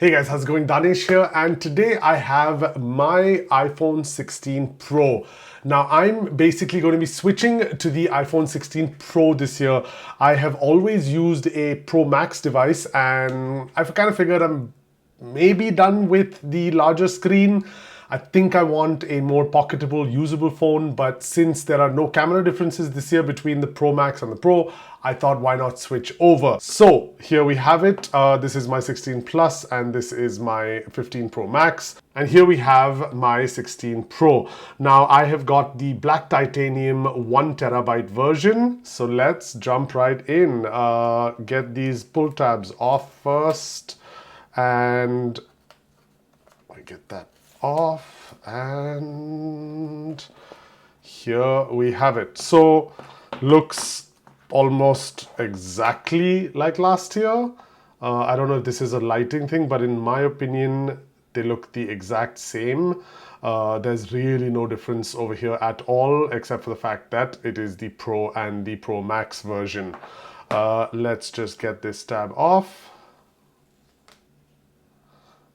Hey guys, how's it going? Danesh here, and today I have my iPhone 16 Pro. Now I'm basically going to be switching to the iPhone 16 Pro this year. I have always used a Pro Max device and I've kind of figured I'm maybe done with the larger screen. I think I want a more pocketable, usable phone, but since there are no camera differences this year between the Pro Max and the Pro, I thought why not switch over. So here we have it. This is my 16 Plus and this is my 15 Pro Max. And here we have my 16 Pro. Now I have got the black titanium 1TB version. So let's jump right in. Get these pull tabs off first. And I get that off, and here we have it. So looks almost exactly like last year. I don't know if this is a lighting thing, but in my opinion they look the exact same. There's really no difference over here at all, except for the fact that it is the Pro and the Pro Max version. Let's just get this tab off.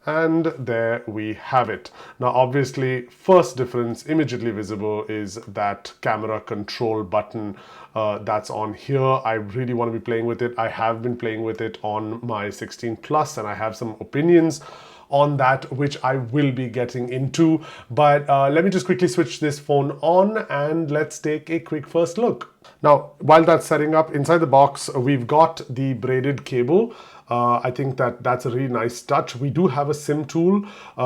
And there we have it. Now obviously first difference immediately visible is that camera control button that's on here. I really want to be playing with it. I have been playing with it on my 16 Plus and I have some opinions on that which I will be getting into, but let me just quickly switch this phone on and let's take a quick first look. Now while that's setting up, inside the box we've got the braided cable. I think that's a really nice touch. We do have a SIM tool,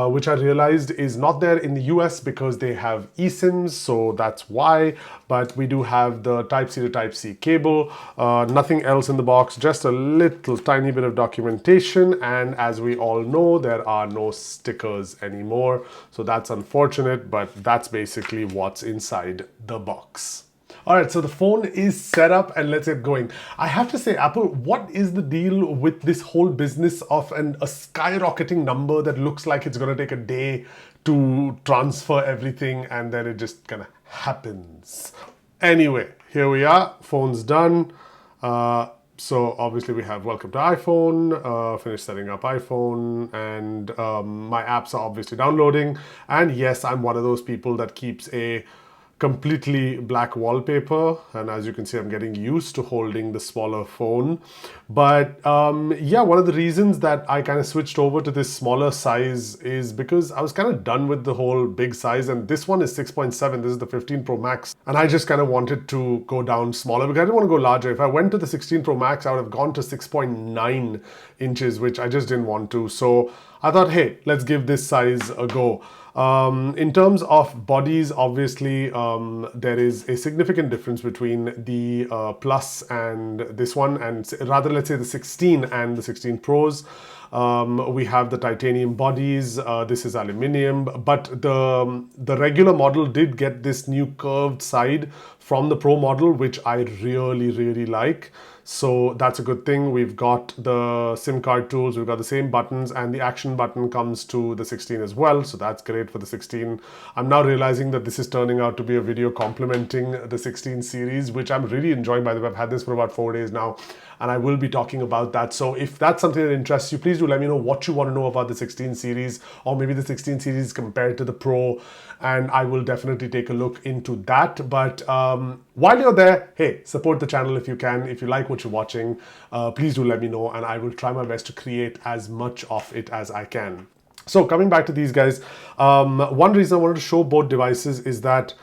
which I realized is not there in the US because they have eSIMs, so that's why. But we do have the Type-C to Type-C cable. Nothing else in the box, just a little tiny bit of documentation. And as we all know, there are no stickers anymore. So that's unfortunate, but that's basically what's inside the box. All right, so the phone is set up and let's get going. I have to say, Apple, what is the deal with this whole business of a skyrocketing number that looks like it's gonna take a day to transfer everything and then it just kind of happens? Anyway, here we are, phone's done. So obviously we have welcome to iPhone, finished setting up iPhone, and my apps are obviously downloading. And yes, I'm one of those people that keeps a completely black wallpaper, and as you can see I'm getting used to holding the smaller phone. But yeah, one of the reasons that I kind of switched over to this smaller size is because I was kind of done with the whole big size, and this one is 6.7, this is the 15 Pro Max, and I just kind of wanted to go down smaller because I didn't want to go larger. If I went to the 16 Pro Max I would have gone to 6.9 inches, which I just didn't want to. So I thought, hey, let's give this size a go. In terms of bodies, obviously there is a significant difference between the Plus and this one, and rather let's say the 16 and the 16 Pros. We have the titanium bodies, this is aluminium, but the regular model did get this new curved side from the Pro model, which I really like. So that's a good thing. We've got the SIM card tools, we've got the same buttons, and the action button comes to the 16 as well. So that's great for the 16. I'm now realizing that this is turning out to be a video complimenting the 16 series, which I'm really enjoying. By the way, I've had this for about 4 days now, and I will be talking about that. So if that's something that interests you, please do let me know what you want to know about the 16 series, or maybe the 16 series compared to the Pro, and I will definitely take a look into that. But while you're there, hey, support the channel if you can. If you like what you're watching, please do let me know, and I will try my best to create as much of it as I can. So coming back to these guys, one reason I wanted to show both devices is that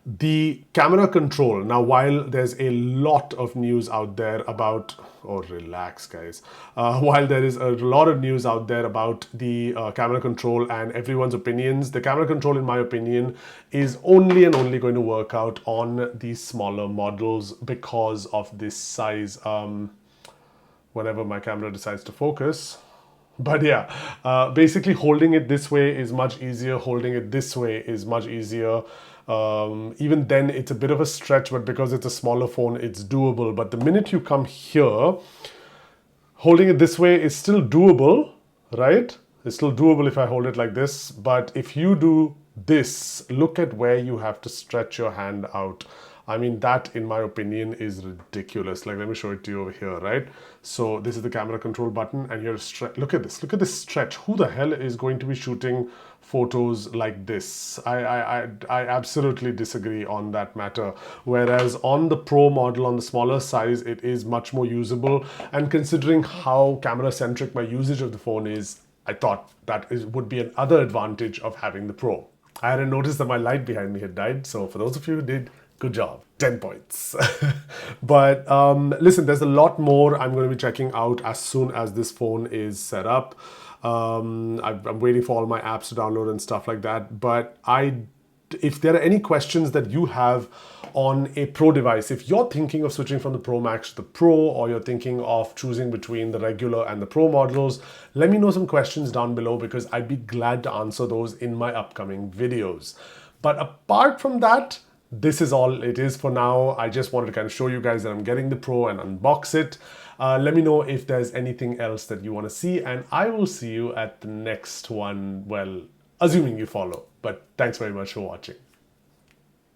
the camera control, now while there's a lot of news out there about, oh relax guys, while there is a lot of news out there about the camera control and everyone's opinions, the camera control in my opinion is only and only going to work out on these smaller models because of this size, whenever my camera decides to focus. But yeah, basically holding it this way is much easier, holding it this way is much easier. Even then it's a bit of a stretch, but because it's a smaller phone it's doable. But the minute you come here, holding it this way is still doable, right? It's still doable if I hold it like this, but if you do this, look at where you have to stretch your hand out. I mean, that in my opinion is ridiculous. Like, let me show it to you over here, right? So this is the camera control button, and here's look at this stretch. Who the hell is going to be shooting photos like this? I absolutely disagree on that matter. Whereas on the Pro model, on the smaller size, it is much more usable, and considering how camera centric my usage of the phone is, I thought that would be another advantage of having the Pro. I hadn't noticed that my light behind me had died, so for those of you who did, good job. 10 points. But listen, there's a lot more I'm going to be checking out as soon as this phone is set up. I'm waiting for all my apps to download and stuff like that. But if there are any questions that you have on a Pro device, if you're thinking of switching from the Pro Max to the Pro, or you're thinking of choosing between the regular and the Pro models, let me know some questions down below, because I'd be glad to answer those in my upcoming videos. But apart from that, this is all it is for now. I just wanted to kind of show you guys that I'm getting the Pro and unbox it. Let me know if there's anything else that you want to see, and I will see you at the next one. Well, assuming you follow. But thanks very much for watching.